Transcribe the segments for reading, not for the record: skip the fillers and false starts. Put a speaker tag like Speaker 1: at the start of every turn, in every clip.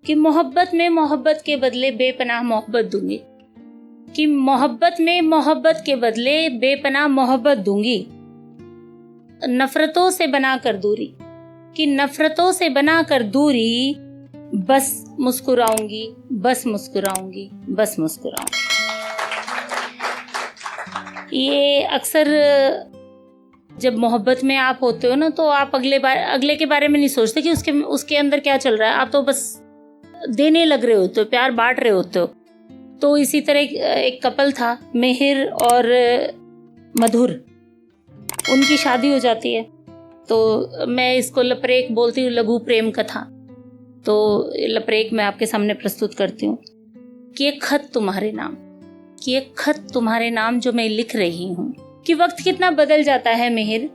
Speaker 1: कि मोहब्बत में मोहब्बत के बदले बेपनाह मोहब्बत दूंगी, कि मोहब्बत में मोहब्बत के बदले बेपनाह मोहब्बत दूंगी। नफरतों से बनाकर दूरी, कि नफरतों से बनाकर दूरी, बस मुस्कुराऊंगी, बस मुस्कुराऊंगी, बस मुस्कुराऊंगी। ये अक्सर जब मोहब्बत में आप होते हो ना, तो आप अगले के बारे में नहीं सोचते कि उसके अंदर क्या चल रहा है। आप तो बस देने लग रहे होते हो, प्यार बांट रहे होते हो। तो इसी तरह एक कपल था, मिहिर और मधुर, उनकी शादी हो जाती है। तो मैं इसको लपरेक बोलती हूँ, लघु प्रेम कथा। तो लपरेक मैं आपके सामने प्रस्तुत करती हूँ कि एक खत तुम्हारे नाम, कि एक खत तुम्हारे नाम जो मैं लिख रही हूँ। कि वक्त कितना बदल जाता है मिहिर,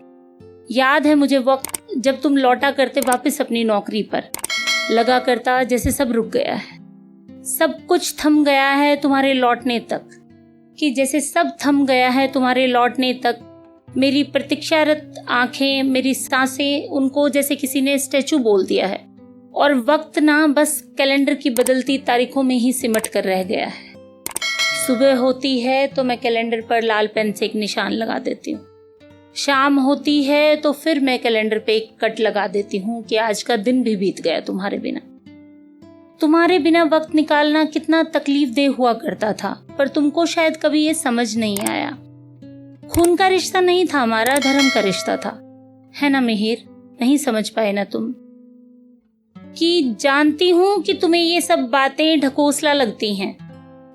Speaker 1: याद है मुझे वक्त जब तुम लौटा करते वापस अपनी नौकरी पर। लगा करता जैसे सब रुक गया है, सब कुछ थम गया है तुम्हारे लौटने तक, कि जैसे सब थम गया है तुम्हारे लौटने तक। मेरी प्रतीक्षारत आंखें, मेरी सांसें, उनको जैसे किसी ने स्टैचू बोल दिया है। और वक्त ना बस कैलेंडर की बदलती तारीखों में ही सिमट कर रह गया है। सुबह होती है तो मैं कैलेंडर पर लाल पेन से एक निशान लगा देती हूँ। शाम होती है तो फिर मैं कैलेंडर पे एक कट लगा देती हूँ कि आज का दिन भी बीत गया तुम्हारे बिना। तुम्हारे बिना वक्त निकालना कितना तकलीफ देह हुआ करता था, पर तुमको शायद कभी ये समझ नहीं आया। खून का रिश्ता नहीं था हमारा, धर्म का रिश्ता था, है ना मिहिर? नहीं समझ पाए ना तुम? कि जानती हूँ कि तुम्हें ये सब बातें ढकोसला लगती हैं,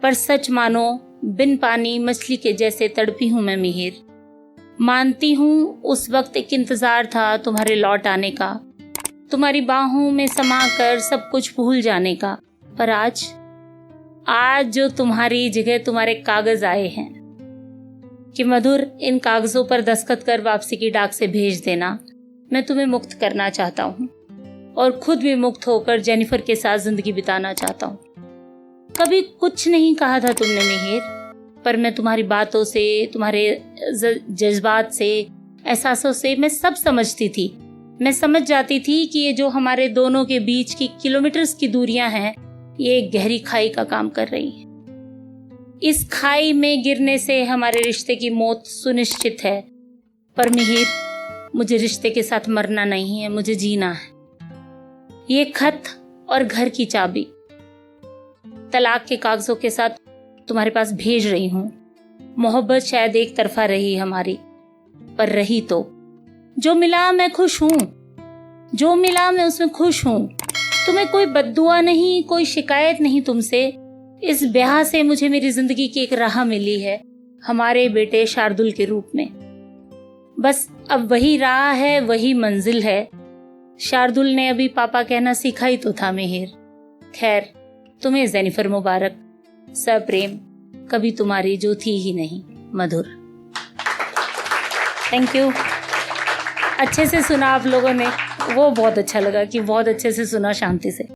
Speaker 1: पर सच मानो बिन पानी मछली के जैसे तड़पी हूँ मैं मिहिर। मानती हूँ उस वक्त एक इंतजार था तुम्हारे लौट आने का, तुम्हारी बाहों में समाकर सब कुछ भूल जाने का। पर आज जो तुम्हारी जगह तुम्हारे कागज आए हैं कि मधुर, इन कागजों पर दस्तखत कर वापसी की डाक से भेज देना। मैं तुम्हें मुक्त करना चाहता हूँ और खुद भी मुक्त होकर जेनिफर के साथ जिंदगी बिताना चाहता हूँ। कभी कुछ नहीं कहा था तुमने मिहिर, पर मैं तुम्हारी बातों से, तुम्हारे जज्बात से, एहसासों से मैं सब समझती थी। मैं समझ जाती थी कि ये जो हमारे दोनों के बीच की किलोमीटर्स की दूरियां हैं, ये एक गहरी खाई का काम कर रही हैं। इस खाई में गिरने से हमारे रिश्ते की मौत सुनिश्चित है। पर मिहिर, मुझे रिश्ते के साथ मरना नहीं है, मुझे जीना है। ये खत और घर की चाबी तलाक के कागजों के साथ तुम्हारे पास भेज रही हूँ। मोहब्बत शायद एक तरफा रही हमारी, पर रही तो। जो मिला मैं खुश हूँ, जो मिला मैं उसमें खुश हूँ। तुम्हें कोई बद्दुआ नहीं, कोई शिकायत नहीं तुमसे। इस ब्याह से मुझे मेरी जिंदगी की एक राह मिली है, हमारे बेटे शार्दुल के रूप में। बस अब वही राह है, वही मंजिल है। शार्दुल ने अभी पापा कहना सीखा ही तो था मिहिर। खैर, तुम्हें जेनिफर मुबारक। सप्रेम, कभी तुम्हारी जो थी ही नहीं, मधुर। Thank you. अच्छे से सुना आप लोगों ने, वो बहुत अच्छा लगा कि बहुत अच्छे से सुना, शांति से।